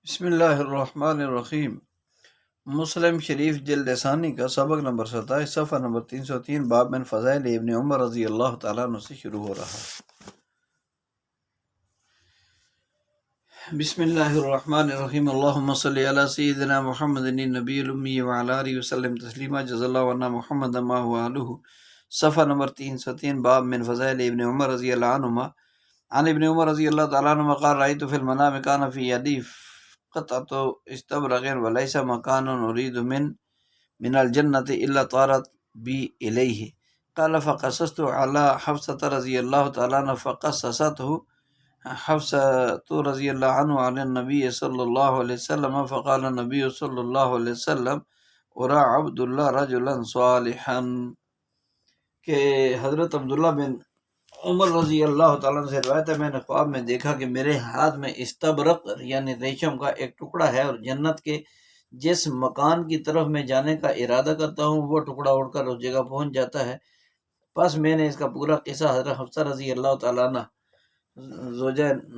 بسم اللہ الرحمن الرحیم۔ مسلم شریف جلد ثانی کا سبق نمبر 27 صفحہ نمبر 303 باب من فضائل ابن عمر رضی اللہ تعالیٰ عنہ سے شروع ہو رہا ہے۔ بسم اللہ الرحمن الرحیم۔ اللہم صلی علی سیدنا محمد النبی الامی وعلی آلہ وسلم تسلیما جزا اللہ عنا محمد ما هو آلہ۔ صفحہ نمبر 303 باب من فضائل ابن عمر رضی اللہ عنہما عن ابن عمر رضی اللہ تعالیٰ عنہما قال رأیت فی المنام کان فی یدی قطعۃ استبرق وليس مكان أريد من الجنة إلا طارت بي إليه قال فقصصت على حفصة رضي الله تعالى عنها فقصصته حفصة رضي الله عنه عن النبي صلى الله عليه وسلم فقال النبي صلى الله عليه وسلم أرى عبد الله رجلا صالحا کہ حضرت عبداللہ بن عمر رضی اللہ تعالیٰ سے روایت ہے، میں نے خواب میں دیکھا کہ میرے ہاتھ میں استبرق یعنی ریشم کا ایک ٹکڑا ہے، اور جنت کے جس مکان کی طرف میں جانے کا ارادہ کرتا ہوں وہ ٹکڑا اڑ کر اس جگہ پہنچ جاتا ہے۔ پس میں نے اس کا پورا قصہ حضرت حفصہ رضی اللہ تعالیٰ عنہ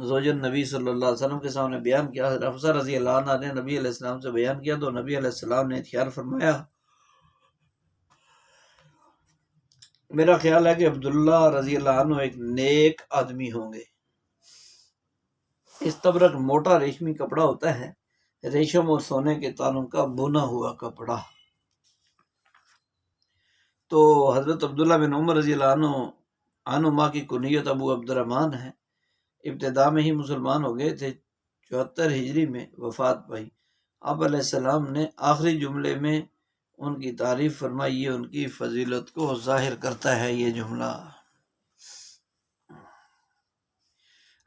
زوج نبی صلی اللہ علیہ وسلم کے سامنے بیان کیا۔ حضرت حفصہ رضی اللہ عنہ نے نبی علیہ السلام سے بیان کیا تو نبی علیہ السلام نے ارشاد فرمایا، میرا خیال ہے کہ عبداللہ رضی اللہ عنہ ایک نیک آدمی ہوں گے۔ استبرق موٹا ریشمی کپڑا ہوتا ہے، ریشم اور سونے کے تعلق کا بنا ہوا کپڑا۔ تو حضرت عبداللہ بن عمر رضی اللہ عنہما کی کنیت ابو عبد الرحمن ہے۔ ابتدا میں ہی مسلمان ہو گئے تھے، 74 ہجری میں وفات پائی۔ آپ علیہ السلام نے آخری جملے میں ان کی تعریف فرمائی، یہ ان کی فضیلت کو ظاہر کرتا ہے یہ جملہ۔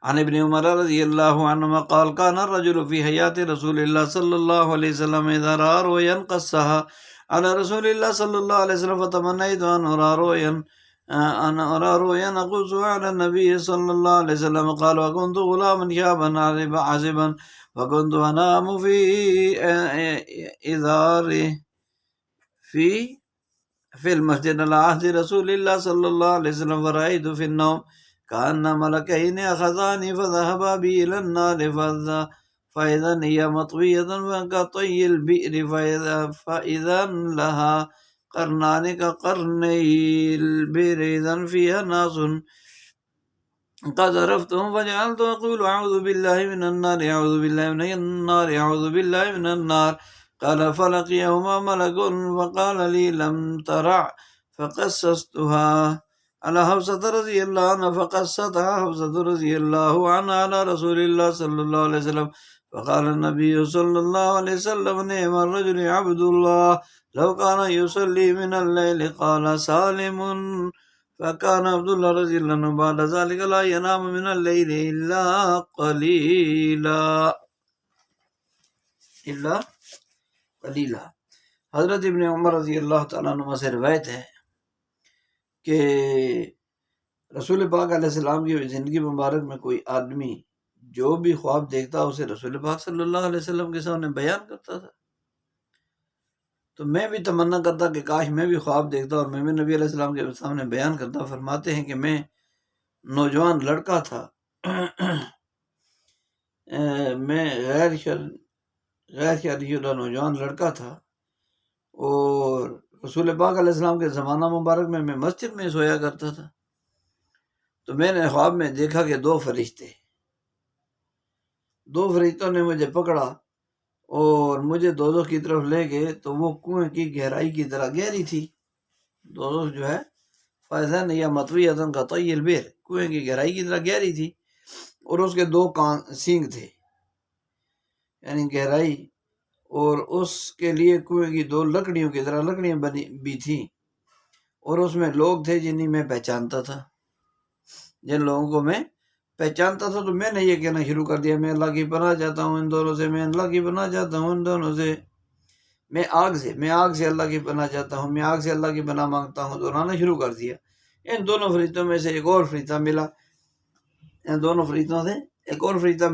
عن ابن عمر رضی اللہ عنہما قال كان الرجل في حیات رسول اللہ صلی اللہ علیہ وسلم اذا رأى رؤيا قصها على رسول الله صلی اللہ علیہ وسلم فتمنيت ان ارى رؤيا اقصها على النبي صلی اللہ علیہ وسلم قال وكنت غلاما شابا عازبا وكنت انام في ازاري في المسجد على عهد رسول الله صلى الله عليه وسلم فرأيت في النوم كأن ملكين أخذاني فذهبا بي إلى النار فإذا هي مطوية كطي البئر فإذا لها قرنان كقرني البئر إذا فيها ناس قد عرفتهم فجعلت أقول أعوذ بالله من النار أعوذ بالله من النار أعوذ بالله من النار قال فلقيهما ملك فقال لي لم ترع فقصصتها على حفصة رضي الله عنها فقصتها حفصة رضي الله عنها على رسول الله صلى الله عليه وسلم فقال النبي صلى الله عليه وسلم نعم الرجل عبد الله لو كان يصلي من الليل قال سالم فكان عبد الله رضي الله عنه بعد ذلك لا ينام من الليل إلا قليلا حضرت ابن عمر رضی اللہ تعالیٰ عنہ سے روایت ہے کہ رسول پاک علیہ السلام کی زندگی مبارک میں کوئی آدمی جو بھی خواب دیکھتا اسے رسول پاک صلی اللہ علیہ وسلم کے سامنے بیان کرتا تھا۔ تو میں بھی تمنا کرتا کہ کاش میں بھی خواب دیکھتا اور میں بھی نبی علیہ السلام کے سامنے بیان کرتا۔ فرماتے ہیں کہ میں نوجوان لڑکا تھا، میں غیر شادی شدہ نوجوان لڑکا تھا، اور رسول پاک علیہ السلام کے زمانہ مبارک میں مسجد میں سویا کرتا تھا۔ تو میں نے خواب میں دیکھا کہ دو فرشتوں نے مجھے پکڑا اور مجھے دوزخ کی طرف لے گئے، تو وہ کنویں کی گہرائی کی طرح گہری تھی۔ دوزخ جو ہے فیضان یا مطوی ازن کا طی البیر، کنویں کی گہرائی کی طرح گہری تھی، اور اس کے دو سینگ تھے یعنی گہرائی، اور اس کے لیے کنویں کی دو لکڑیوں کی طرح لکڑیاں بنی بھی تھیں، اور اس میں لوگ تھے جنہیں میں پہچانتا تھا، جن لوگوں کو میں پہچانتا تھا۔ تو میں نے یہ کہنا شروع کر دیا، میں اللہ کی پناہ چاہتا ہوں ان دونوں سے، میں اللہ کی پناہ چاہتا ہوں ان دونوں سے، میں آگ سے اللہ کی پناہ چاہتا ہوں، میں آگ سے اللہ کی پناہ مانگتا ہوں، دہرانا شروع کر دیا۔ ان دونوں فرشتوں میں سے ایک اور فرشتہ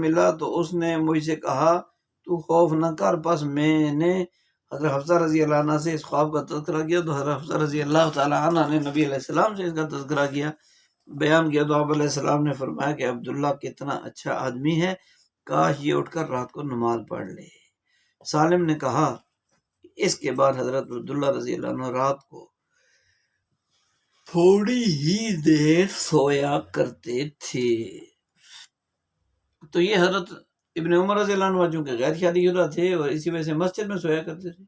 ملا، تو اس نے مجھ سے کہا تو خوف نہ کر۔ پس میں نے حضرت حفصہ رضی اللہ عنہ سے اس خواب کا تذکرہ کیا، تو حضرت حفصہ رضی اللہ تعالیٰ عنہ نے نبی علیہ السلام سے اس کا تذکرہ کیا، بیان کیا، تو آپ علیہ السلام نے فرمایا کہ عبداللہ کتنا اچھا آدمی ہے، کاش یہ اٹھ کر رات کو نماز پڑھ لے۔ سالم نے کہا اس کے بعد حضرت عبداللہ رضی اللہ عنہ رات کو تھوڑی ہی دیر سویا کرتے تھے۔ تو یہ حضرت ابن عمر رضی اللہ عنہ چونکہ غیر شادی شدہ تھے اور اسی وجہ سے مسجد میں سویا کرتے تھے،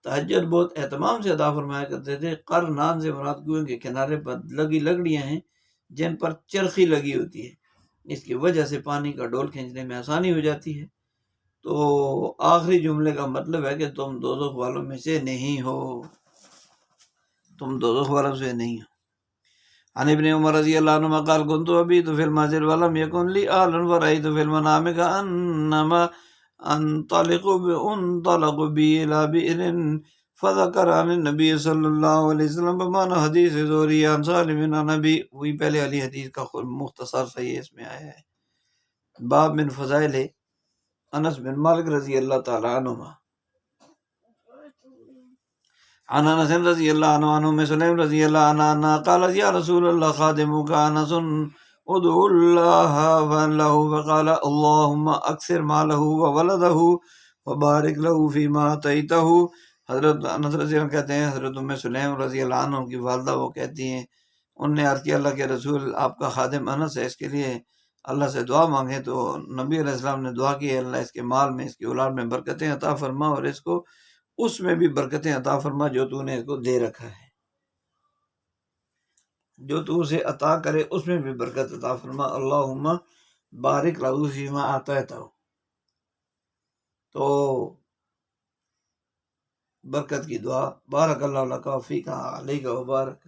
تہجد بہت اہتمام سے ادا فرمایا کرتے تھے۔ قرنان سے مراد کنویں کے کنارے پر لگی لکڑیاں ہیں جن پر چرخی لگی ہوتی ہے، اس کی وجہ سے پانی کا ڈول کھینچنے میں آسانی ہو جاتی ہے۔ تو آخری جملے کا مطلب ہے کہ تم دوزخ والوں میں سے نہیں ہو، تم دوزخ والوں سے نہیں ہو۔ عن ابن عمر رضی اللہ عنہ قال كنت ابيت في المسجد ولم يكن لي آل فرأيت في المنام كأنما انطلق بي إلى بئر فذكر عن النبی صلی اللہ علیہ وسلم بمعنى حدیث زوری عن سالم عن نبی، وہی پہلے والی حدیث کا مختصر صحیح اس میں آیا ہے۔ باب من فضائل انس بن مالک رضی اللہ تعالی عنہما عن انس رضی اللہ عنہ عنہ سلیم رضی اللہ عنہ قال یا رسول اللہ خادمك انس ادعو اللہ له فقال اللهم اکثر ماله وولده وبارک له فيما آتيته۔ حضرت انس رضی اللہ عنہ کہتے ہیں حضرت ام سلیم رضی اللہ عنہ کی والدہ وہ کہتی ہیں ان نے عرض کیا اللہ کے رسول آپ کا خادم انس ہے، اس کے لیے اللہ سے دعا مانگے۔ تو نبی علیہ السلام نے دعا کی اللہ اس کے مال میں، اس کی اولاد میں برکتیں عطا فرما اور اس کو اس میں بھی برکتیں عطا فرما جو تو نے اس کو دے رکھا ہے، جو تو اسے عطا کرے اس میں بھی برکت عطا فرما۔ اللہم بارک لہ فیما آتیتہ، تو برکت کی دعا، بارک اللہ لک فیک علیک وبارک۔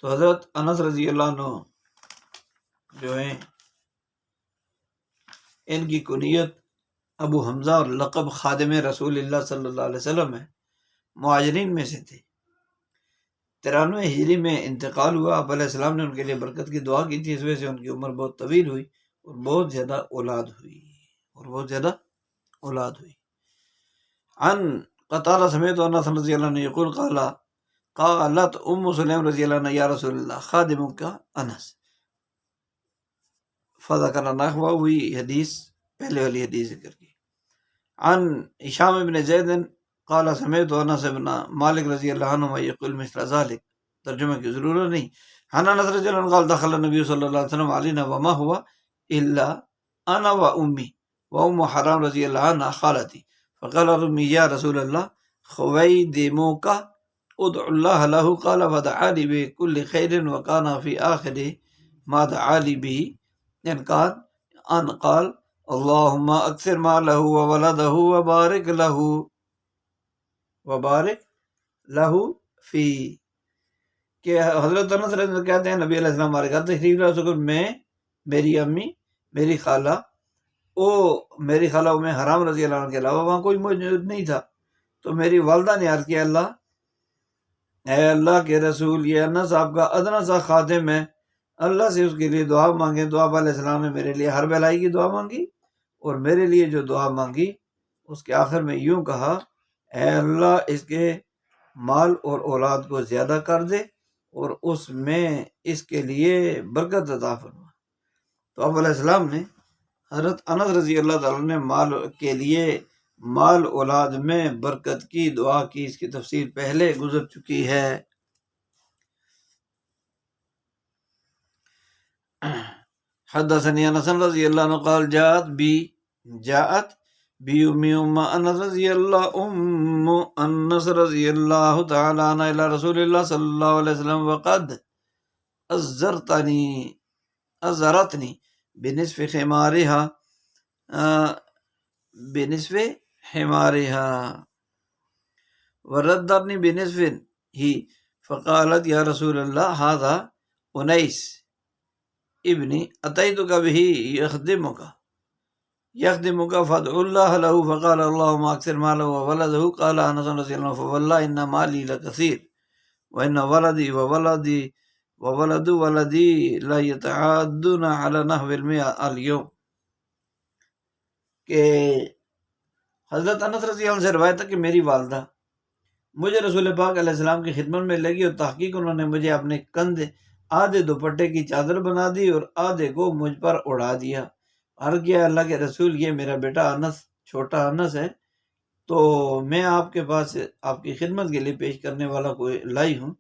تو حضرت انس رضی اللہ عنہ جو ہیں ان کی کنیت ابو حمزہ اور لقب خادم رسول اللہ صلی اللہ علیہ وسلم ہے، مہاجرین میں سے تھے۔ 93 ہجری میں انتقال ہوا، آپ علیہ السلام نے ان کے لیے برکت کی دعا کی تھی، اس وجہ سے ان کی عمر بہت طویل ہوئی اور بہت زیادہ اولاد ہوئی عن قتادہ سمیت انس رضی اللہ عنہ یقول قالت ام سلیم رضی اللہ عنہ یا رسول اللہ خادمک انس فذکر نحوہ، وہی حدیث پہلے والی حدیث ذکر کی۔ عن ہشام بن زید قال سمیت انس بن مالک رضی اللہ عنہ یقول مثل ذلك، ترجمہ کی ضرورت نہیں۔ عن انس رضی اللہ عنہ قال دخل النبی صلی اللہ علیہ وسلم علینا وما هو الا انا وامی وام حرام رضی اللہ عنہ خالتی فقال امي یا رسول اللہ خویدمک ادع اللہ له قال فدعا لي بكل خیر وكان في آخر ما دعا لي به ان قال اللهم اکثر ماله وولده وبارک له فی، کہ حضرت انس رضی اللہ عنہ کہتے ہیں نبی علیہ السلام ہمارے گھر تشریف لائے، میں، میری امی، میری خالہ ام حرام رضی اللہ عنہ کے علاوہ وہاں کوئی موجود نہیں تھا۔ تو میری والدہ نے عرض کیا اے اللہ کے رسول یہ انس آپ کا ادنا سا خادم ہے، اللہ سے اس کے لیے دعا مانگے۔ تو آپ علیہ السلام نے میرے لیے ہر بھلائی کی دعا مانگی اور میرے لیے جو دعا مانگی اس کے آخر میں یوں کہا اے اللہ اس کے مال اور اولاد کو زیادہ کر دے اور اس میں اس کے لیے برکت عطا فرما۔ تو آپ علیہ السلام نے حضرت انس رضی اللہ تعالیٰ نے مال کے لیے مال اولاد میں برکت کی دعا کی، اس کی تفصیل پہلے گزر چکی ہے۔ حدثني انس رضی اللہ عنہ قال جاءت بی امی انس رضی اللہ تعالی عنہ الى رسول اللہ صلی اللہ علیہ وسلم وقد ازرتنی بنصف حمارها وردني بنصف ہی فقالت یا رسول اللہ هذا انیس ابنی اتیتک به یخدمک فادع اللہ له فقال اللهم اکثر ماله وولده قال انس رضی اللہ عنہ فواللہ ان مالی لکثیر وان ولدی وولد ولدی لا يتعادون على نحو المئة اليوم، کہ حضرت انس رضی اللہ عنہ سے روایت ہے کہ میری والدہ مجھے رسول پاک علیہ السلام کی خدمت میں لگی اور تحقیق انہوں نے مجھے اپنے کندھے آدھے دوپٹے کی چادر بنا دی اور آدھے کو مجھ پر اڑا دیا۔ عرض کیا اللہ کے رسول یہ میرا بیٹا انس، چھوٹا انس ہے، تو میں آپ کے پاس آپ کی خدمت کے لیے پیش کرنے والا کوئی لائی ہوں،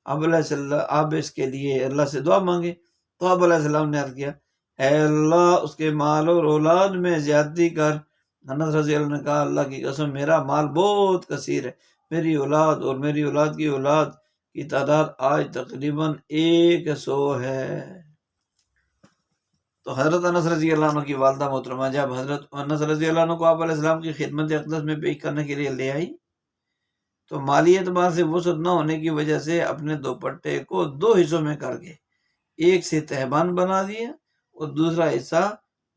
آپ اس کے لیے اللہ سے دعا مانگے۔ تو آپ علیہ السلام نے عرض کیا اے اللہ اس کے مال اور اولاد میں زیادتی کر۔ انس رضی اللہ عنہ نے کہا اللہ کی قسم میرا مال بہت کثیر ہے، میری اولاد اور میری اولاد کی اولاد کی تعداد آج تقریباً 100 ہے۔ تو حضرت انس رضی اللہ عنہ کی والدہ محترمہ جب حضرت انس رضی اللہ عنہ کو آپ علیہ السلام کی خدمت اقدس میں پیش کرنے کے لیے لے آئی تو مالی اعتبار سے وسعت نہ ہونے کی وجہ سے اپنے دوپٹے کو 2 حصوں میں کر کے ایک سے تہبند بنا دیا اور دوسرا حصہ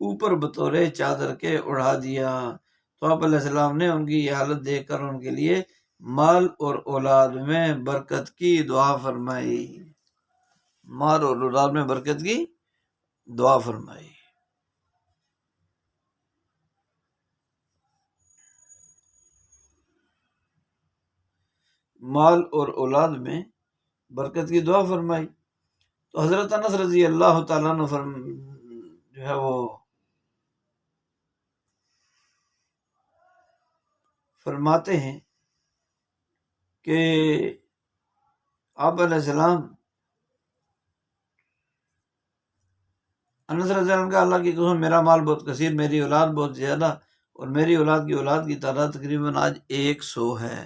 اوپر بطور چادر کے اڑا دیا۔ تو آپ علیہ السلام نے ان کی یہ حالت دیکھ کر ان کے لیے مال اور اولاد میں برکت کی دعا فرمائی، مال اور اولاد میں برکت کی دعا فرمائی۔ مال اور اولاد میں برکت کی دعا فرمائی۔ تو حضرت انس رضی اللہ تعالیٰ عنہ جو ہے وہ فرماتے ہیں کہ آپ علیہ السلام انس رضی اللہ عنہ کا اللہ کی قسم میرا مال بہت کثیر، میری اولاد بہت زیادہ اور میری اولاد کی تعداد تقریباً آج 100 ہے۔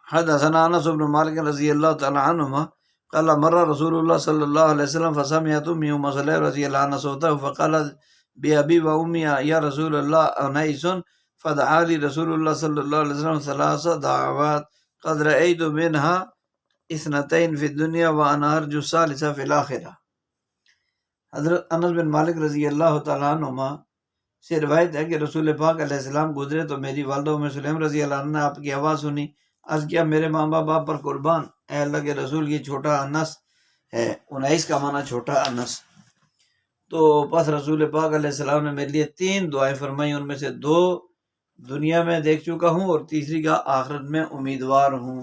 حدثنا انس بن مالک رضی اللہ تعالی عنہما قال مر رسول اللہ صلی اللہ علیہ وسلم فسمعت امي ام سلمة رضی اللہ عنہ صوته فقالت بأبي وأمي يا رسول الله أنيس فدعا لي رسول الله صلی اللہ علیہ وسلم 3 دعوات قد رأيت منها 2 في الدنيا وأنا أرجو الثالثة في الآخرة۔ حضرت انس بن مالک رضی اللہ تعالیٰ عنہما سے روایت ہے کہ رسول پاک علیہ السلام گزرے تو میری والدہ ام سلیم رضی اللہ عنہ نے آپ کی آواز سنی۔ عرض کیا میرے ماں باپ آپ پر قربان، اے اللہ کے رسول یہ چھوٹا انس ہے، 19 کا معنی چھوٹا انس۔ تو پس رسول پاک علیہ السلام نے میرے لیے 3 دعائیں فرمائی، ان میں سے 2 دنیا میں دیکھ چکا ہوں اور تیسری کا آخرت میں امیدوار ہوں۔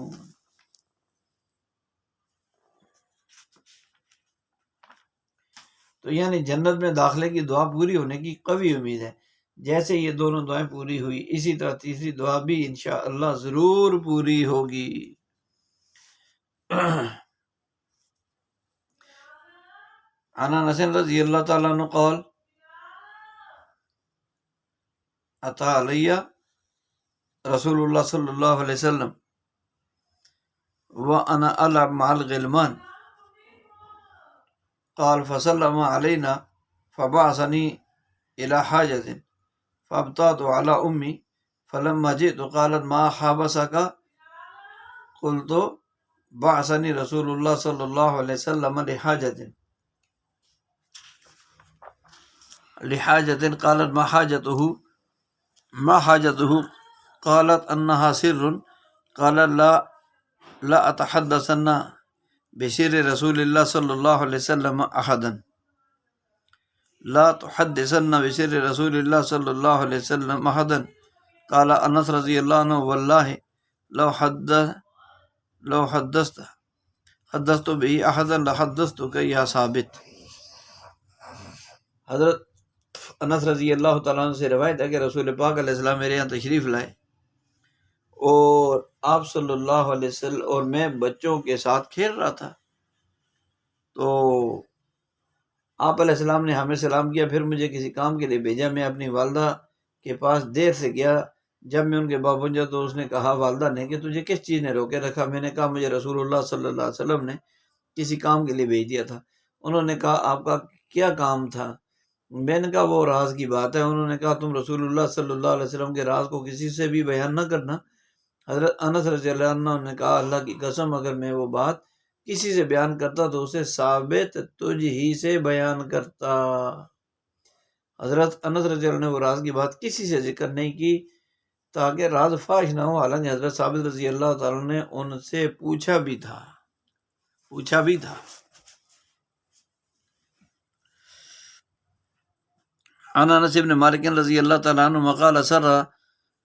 تو یعنی جنت میں داخلے کی دعا پوری ہونے کی قوی امید ہے۔ جیسے یہ دونوں دعائیں پوری ہوئی اسی طرح تیسری دعا بھی انشاءاللہ ضرور پوری ہوگی۔ عن انس رضی اللہ تعالیٰ عنہ قال اتا علی رسول اللہ صلی اللہ علیہ وسلم وانا العب مع الغلمان قال فسلم علینا فبعثنی الى حاجة فابطأت على أمي فلما جئت قالت ما حبسك قلت بعثني رسول الله صلى الله عليه وسلم لحاجة قالت ما حاجته قالت أنها سر قال لا أتحدثن بسر رسول الله صلى الله عليه وسلم أحدا لا تحدثن بسر رسول الله صلى الله عليه وسلم أحدا قال انس رضی اللہ عنہ واللہ لو حدثت به احدا لحدثتك یا ثابت۔ حضرت انس رضی اللہ تعالیٰ عنہ سے روایت ہے کہ رسول پاک علیہ السلام میرے یہاں تشریف لائے اور آپ صلی اللہ علیہ وسلم اور میں بچوں کے ساتھ کھیل رہا تھا، تو آپ علیہ السلام نے ہمیں سلام کیا، پھر مجھے کسی کام کے لیے بھیجا۔ میں اپنی والدہ کے پاس دیر سے گیا، جب میں ان کے پاس پہنچا تو اس نے کہا والدہ نے کہ تجھے کس چیز نے روکے رکھا؟ میں نے کہا مجھے رسول اللہ صلی اللہ علیہ وسلم نے کسی کام کے لیے بھیج دیا تھا۔ انہوں نے کہا آپ کا کیا کام تھا؟ میں نے کہا وہ راز کی بات ہے۔ انہوں نے کہا تم رسول اللہ صلی اللہ علیہ وسلم کے راز کو کسی سے بھی بیان نہ کرنا۔ حضرت انس رضی اللہ عنہ نے کہا اللہ کی قسم اگر میں وہ بات کسی سے بیان کرتا تو اسے ثابت تجھ ہی سے بیان کرتا۔ حضرت انس رضی اللہ عنہ نے وہ راز کی بات کسی سے ذکر نہیں کی تاکہ راز فاش نہ ہو، حالانکہ حضرت ثابت رضی اللہ تعالیٰ نے ان سے پوچھا بھی تھا۔ عن انس بن مالک رضی اللہ تعالیٰ عنہ قال سر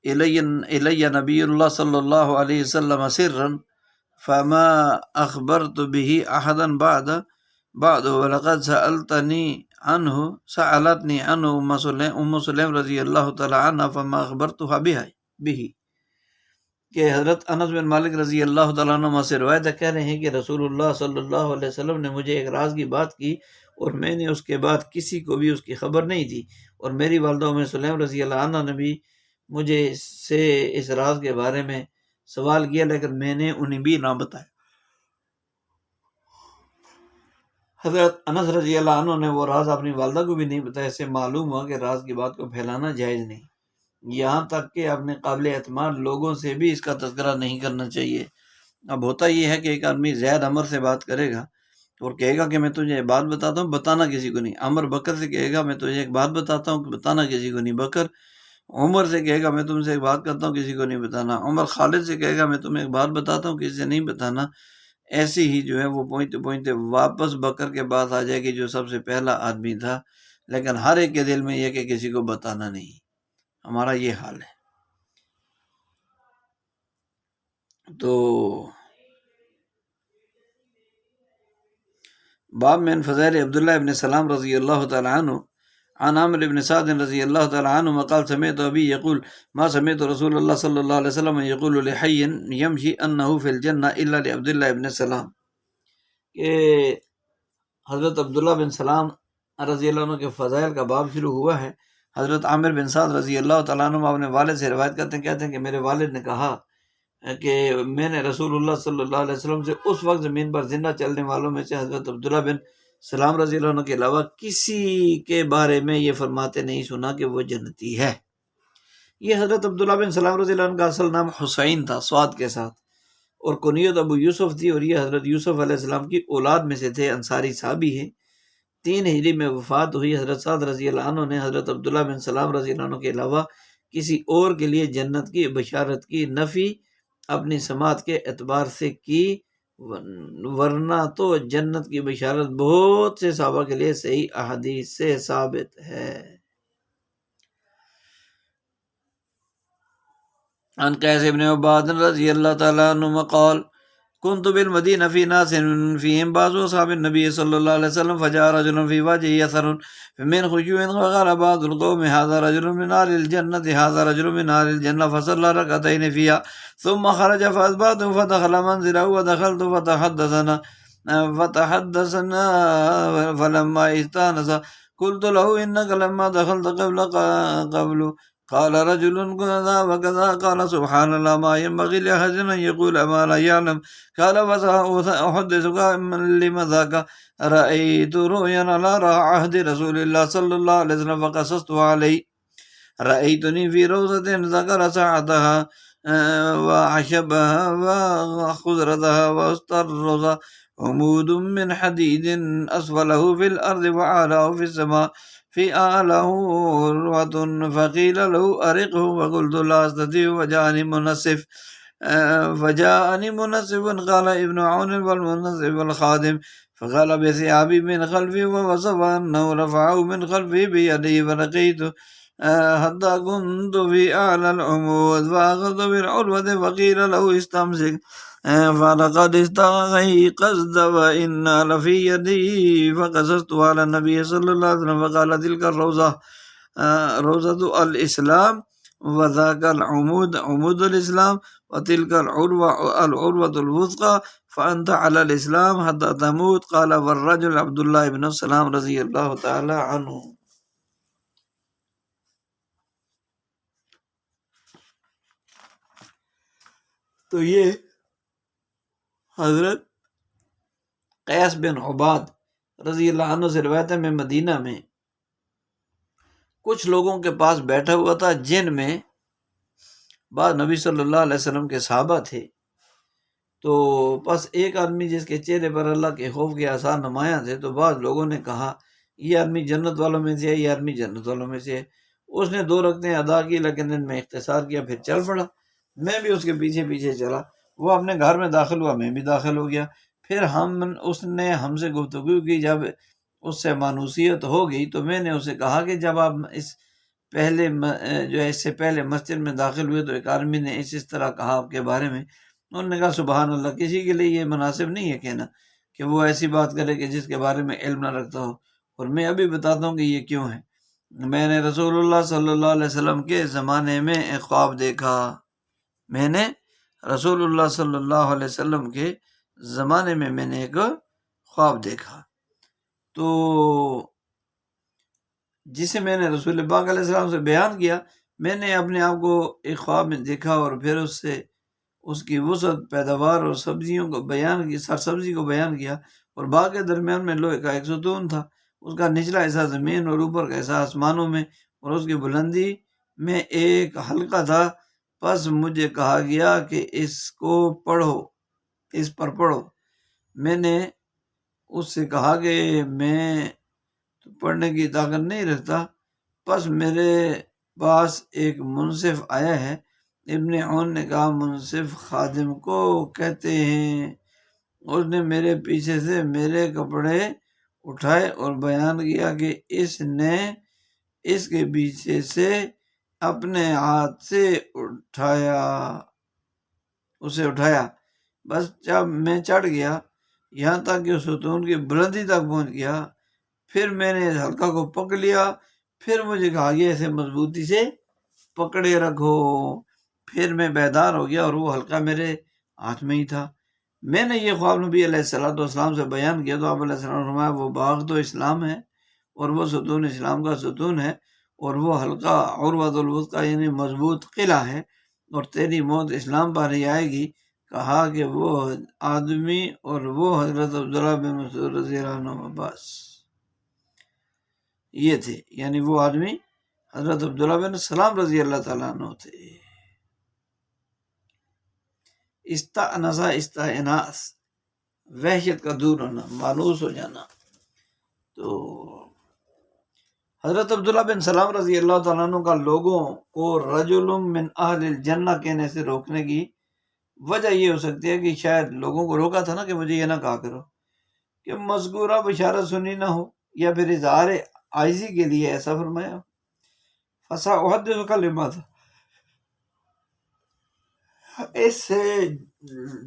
الی نبی اللہ صلی اللہ علیہ وسلم سرا فما اخبرت به احدا بعد ولقد سألتنی عنہ ام سلیم رضی اللہ تعالی عنہ فما اخبرتها به کہ حضرت انس بن مالک رضی اللہ تعالیٰ عنہ سے روایت کہہ رہے ہیں کہ رسول اللہ صلی اللہ علیہ وسلم نے مجھے ایک راز کی بات کی اور میں نے اس کے بعد کسی کو بھی اس کی خبر نہیں دی، اور میری والدہ ام سلیم رضی اللہ عنہ نے بھی مجھے سے اس راز کے بارے میں سوال کیا، لیکن میں نے انہیں بھی نہ بتایا۔ حضرت انس رضی اللہ عنہ نے وہ راز اپنی والدہ کو بھی نہیں بتایا۔ اس سے معلوم ہوا کہ راز کی بات کو پھیلانا جائز نہیں، یہاں تک کہ اپنے قابل اعتماد لوگوں سے بھی اس کا تذکرہ نہیں کرنا چاہیے۔ اب ہوتا یہ ہے کہ ایک آدمی زید عمر سے بات کرے گا اور کہے گا کہ میں تجھے بات بتاتا ہوں، بتانا کسی کو نہیں۔ عمر بکر سے کہے گا میں تجھے ایک بات بتاتا ہوں، بتانا کسی کو نہیں۔ بکر عمر سے کہے گا میں تم سے ایک بات کرتا ہوں، کسی کو نہیں بتانا۔ عمر خالد سے کہے گا میں تمہیں ایک بات بتاتا ہوں، کسی سے نہیں بتانا۔ ایسی ہی جو ہے وہ پوئنتے پوئنتے واپس بکر کے بعد آ جائے گی جو سب سے پہلا آدمی تھا، لیکن ہر ایک کے دل میں یہ کہ کسی کو بتانا نہیں۔ ہمارا یہ حال ہے۔ تو باب من فضائل عبداللہ ابن سلام رضی اللہ تعالی عنہ عن عامر بن سعد رضی اللہ تعالی عنہ قال سمعت ابی یقول ما سمعت رسول اللہ صلی اللہ علیہ وسلم یقول لحی یمشی انہ فی الجنہ الا لعبداللہ ابن سلام، کہ حضرت عبداللہ بن سلام رضی اللہ عنہ کے فضائل کا باب شروع ہوا ہے۔ حضرت عامر بن سعد رضی اللہ تعالیٰ عنہ اپنے والد سے روایت کرتے ہیں، کہتے ہیں کہ میرے والد نے کہا کہ میں نے رسول اللہ صلی اللہ علیہ وسلم سے اس وقت زمین پر زندہ چلنے والوں میں سے حضرت عبداللہ بن سلام رضی اللہ عنہ کے علاوہ کسی کے بارے میں یہ فرماتے نہیں سنا کہ وہ جنتی ہے۔ یہ حضرت عبداللہ بن سلام رضی اللہ عنہ کا اصل نام حسین تھا صاد کے ساتھ، اور کنیت ابو یوسف تھی، اور یہ حضرت یوسف علیہ السلام کی اولاد میں سے تھے، انصاری صحابی ہیں۔ 3 ہجری میں وفات ہوئی۔ حضرت سعد رضی اللہ عنہ نے حضرت عبداللہ بن سلام رضی اللہ عنہ کے علاوہ کسی اور کے لیے جنت کی بشارت کی نفی اپنی سماعت کے اعتبار سے کی، ورنہ تو جنت کی بشارت بہت سے صحابہ کے لیے صحیح احادیث سے ثابت ہے۔ عن قیس بن عباد رضی اللہ تعالیٰ عنہ قال كنت بالمدینہ فی ناس فیہم بعض اصحاب النبی صلی اللہ علیہ وسلم فجاء رجل فی وجهه اثر من خشوع فقال بعض القوم هذا رجل من اهل الجنة هذا رجل من اهل الجنة فصلى ركعتين فيها ثم خرج فاثبته فدخل منزله ودخلت فتحدثنا فلما استانس قلت له انك لما دخلت قبل قال رجل كذا وكذا قال سبحان الله ما ينبغي لأحد أن يقول ما لا يعلم قال وسأحدثك لما ذاك رأيت رؤيا على عهد رسول الله صلى الله عليه وسلم فقصصت عليه رأيتني في روضة ذكر ساعتها وعشبها وخضرتها وأسطر الروضة عمود من حديد أسفله في الأرض وأعلاه في السماء في أعلاه عروة فقيل له أرقه فقلت لا أستطيع فجاءني منسف قال ابن عون والمنسف الخادم فقال بثيابي من خلفي ووصف أنه رفعه من خلفي بيده فرقيت حتى كنت في أعلى العمود فأخذت بالعروة فقيل له استمسك فلقد استيقظت وإنا لفي يدي فقصصت على النبي صلى الله عليه وسلم فقال تلك روضة الإسلام وذاك العمود عمود الإسلام وتلك العروة الوثقى فأنت على الإسلام حتى تموت قال والرجل عبد الله بن السلام رضی اللہ تعالی عنہ۔ تو یہ حضرت قیس بن عباد رضی اللہ عنہ سے روایت ہے، میں مدینہ میں کچھ لوگوں کے پاس بیٹھا ہوا تھا جن میں بعض نبی صلی اللہ علیہ وسلم کے صحابہ تھے، تو بس ایک آدمی جس کے چہرے پر اللہ کے خوف کے آثار نمایاں تھے، تو بعض لوگوں نے کہا یہ آدمی جنت والوں میں سے ہے، یہ آدمی جنت والوں میں سے ہے۔ اس نے 2 رکعتیں ادا کی لیکن ان میں اختصار کیا، پھر چل پڑا۔ میں بھی اس کے پیچھے پیچھے چلا، وہ اپنے گھر میں داخل ہوا، میں بھی داخل ہو گیا۔ پھر اس نے ہم سے گفتگو کی، جب اس سے مانوسیت ہو گئی تو میں نے اسے کہا کہ جب آپ اس پہلے جو ہے اس سے پہلے مسجد میں داخل ہوئے تو ایک آدمی نے اس طرح کہا آپ کے بارے میں. انہوں نے کہا سبحان اللہ، کسی کے لیے یہ مناسب نہیں ہے کہنا کہ وہ ایسی بات کرے کہ جس کے بارے میں علم نہ رکھتا ہو. اور میں ابھی بتاتا ہوں کہ یہ کیوں ہے. میں نے رسول اللہ صلی اللہ علیہ وسلم کے زمانے میں ایک خواب دیکھا. میں نے رسول اللہ صلی اللہ علیہ وسلم کے زمانے میں نے ایک خواب دیکھا، تو جسے میں نے رسول پاک علیہ السلام سے بیان کیا. میں نے اپنے آپ کو ایک خواب میں دیکھا اور پھر اس سے اس کی وسعت، پیداوار اور سبزیوں کو بیان کی، سر سبزی کو بیان کیا. اور باغ کے درمیان میں لوہے کا ایک ستون تھا، اس کا نچلا حصہ زمین اور اوپر کا حصہ آسمانوں میں، اور اس کی بلندی میں ایک حلقہ تھا. پس مجھے کہا گیا کہ اس کو پڑھو، اس پر پڑھو. میں نے اس سے کہا کہ میں پڑھنے کی طاقت نہیں رکھتا. پس میرے پاس ایک منصف آیا ہے. ابن عون نے کہا منصف خادم کو کہتے ہیں. اس نے میرے پیچھے سے میرے کپڑے اٹھائے اور بیان کیا کہ اس نے اس کے پیچھے سے اپنے ہاتھ سے اسے اٹھایا. بس جب میں چڑھ گیا یہاں تک کہ ستون کی بلندی تک پہنچ گیا، پھر میں نے اس حلقہ کو پکڑ لیا. پھر مجھے کہا گیا اسے مضبوطی سے پکڑے رکھو. پھر میں بیدار ہو گیا اور وہ حلقہ میرے ہاتھ میں ہی تھا. میں نے یہ خواب نبی علیہ السلام سے بیان کیا تو آپ علیہ السلام نے فرمایا وہ باغ تو اسلام ہے اور وہ ستون اسلام کا ستون ہے، اور وہ حلقہ عروۃ الوثقی یعنی مضبوط قلعہ ہے، اور تیری موت اسلام پر ہی آئے گی. کہا کہ وہ آدمی اور وہ حضرت عبداللہ بن مسعود رضی اللہ عنہ. بس یہ تھے، یعنی وہ آدمی حضرت عبداللہ بن سلام رضی اللہ تعالیٰ عنہ تھے. استئناس، وحشت کا دور ہونا، مانوس ہو جانا. تو حضرت عبداللہ بن سلام رضی اللہ تعالیٰ عنہ کا لوگوں کو رجل من اہل الجنہ کہنے سے روکنے کی وجہ یہ ہو سکتی ہے کہ شاید لوگوں کو روکا تھا نا کہ مجھے یہ نہ کہا کرو کہ مذکورہ بشارت سنی نہ ہو، یا پھر اظہار عاجزی کے لیے ایسا فرمایا. فسأحدث کلمات، اس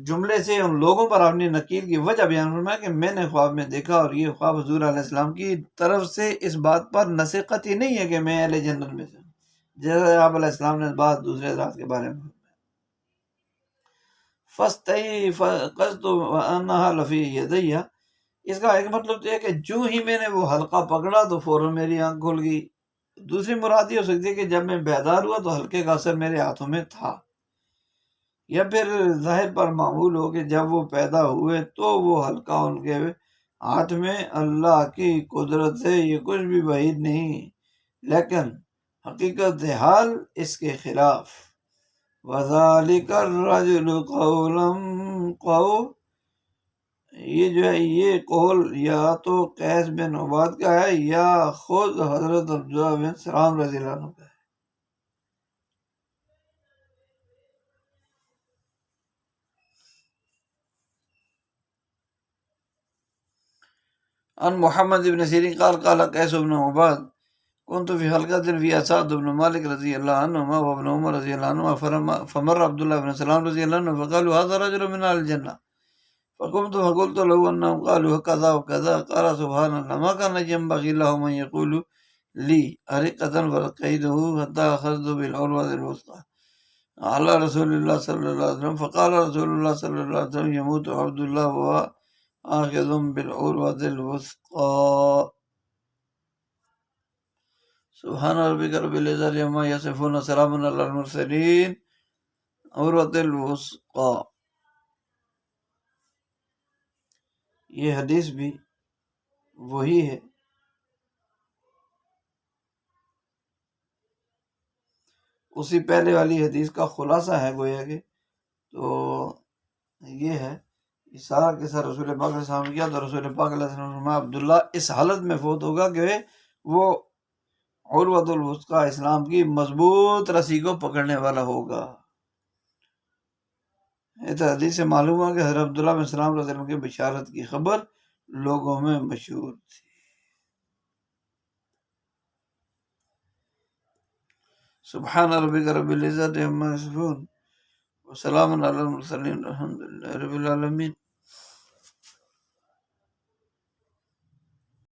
جملے سے ان لوگوں پر اپنی نکیل کی وجہ بیان فرمایا کہ میں نے خواب میں دیکھا، اور یہ خواب حضور علیہ السلام کی طرف سے اس بات پر نصیحت ہی نہیں ہے کہ میں اہل جنت میں سے ہوں، جیسے آپ علیہ السلام نے بات دوسرے ذات کے بارے میں. فاستيقظت وأنها لفي يدي، اس کا ایک مطلب تو ہے کہ جو ہی میں نے وہ حلقہ پکڑا تو فوراً میری آنکھ کھل گئی. دوسری مراد یہ ہو سکتی ہے کہ جب میں بیدار ہوا تو حلقے کا اثر میرے ہاتھوں میں تھا، یا پھر ظاہر پر معمول ہو کہ جب وہ پیدا ہوئے تو وہ حلقہ ان کے ہاتھ میں. اللہ کی قدرت سے یہ کچھ بھی بعید نہیں، لیکن حقیقت حال اس کے خلاف. وَذَلِكَ الرَّجُلُ قَوْلٌ، یہ جو ہے یہ قول یا تو قیس بن عباد کا ہے یا خود حضرت عبداللہ بن سلام رضی اللہ عنہ کا ہے. ان محمد بن سیرین قال قال قیس بن عباد كنت في حلقة فيها سعد بن مالك رضي الله عنهما وابن عمر رضي الله عنهما، فمر عبد الله بن سلام رضي الله عنه فقالوا هذا رجل من أهل الجنة، فقمت فقلت له أنهم قالوا كذا وكذا. قال سبحان الله ما كان ينبغي له من يقول لي أرقة فلقيته حتى أخذت بالعروة الوثقى على رسول الله صلى الله عليه وسلم. فقال رسول الله صلى الله عليه وسلم يموت عبد الله وهو آخذ بالعروة الوثقى. سبحان ربك رب العزة عما يصفون سلام على المرسلين. عروة الوثقى، یہ حدیث بھی وہی ہے. اسی پہلے والی حدیث کا خلاصہ ہے گویا کہ. تو یہ ہے یہ سارا قصہ رسول پاک علیہ السلام کیا تو رسول پاک علیہ السلام نے فرمایا عبداللہ اس حالت میں فوت ہوگا کہ وہ عروۃ الوثقی اسلام کی مضبوط رسی کو پکڑنے والا ہوگا. اس حدیث سے معلوم ہوا کہ حضرت عبداللہ بن سلام رضی اللہ عنہ کی بشارت کی خبر لوگوں میں مشہور تھی. سبحان ربک رب العزت عما یصفون وسلام علی المرسلین الحمد للہ رب العالمین.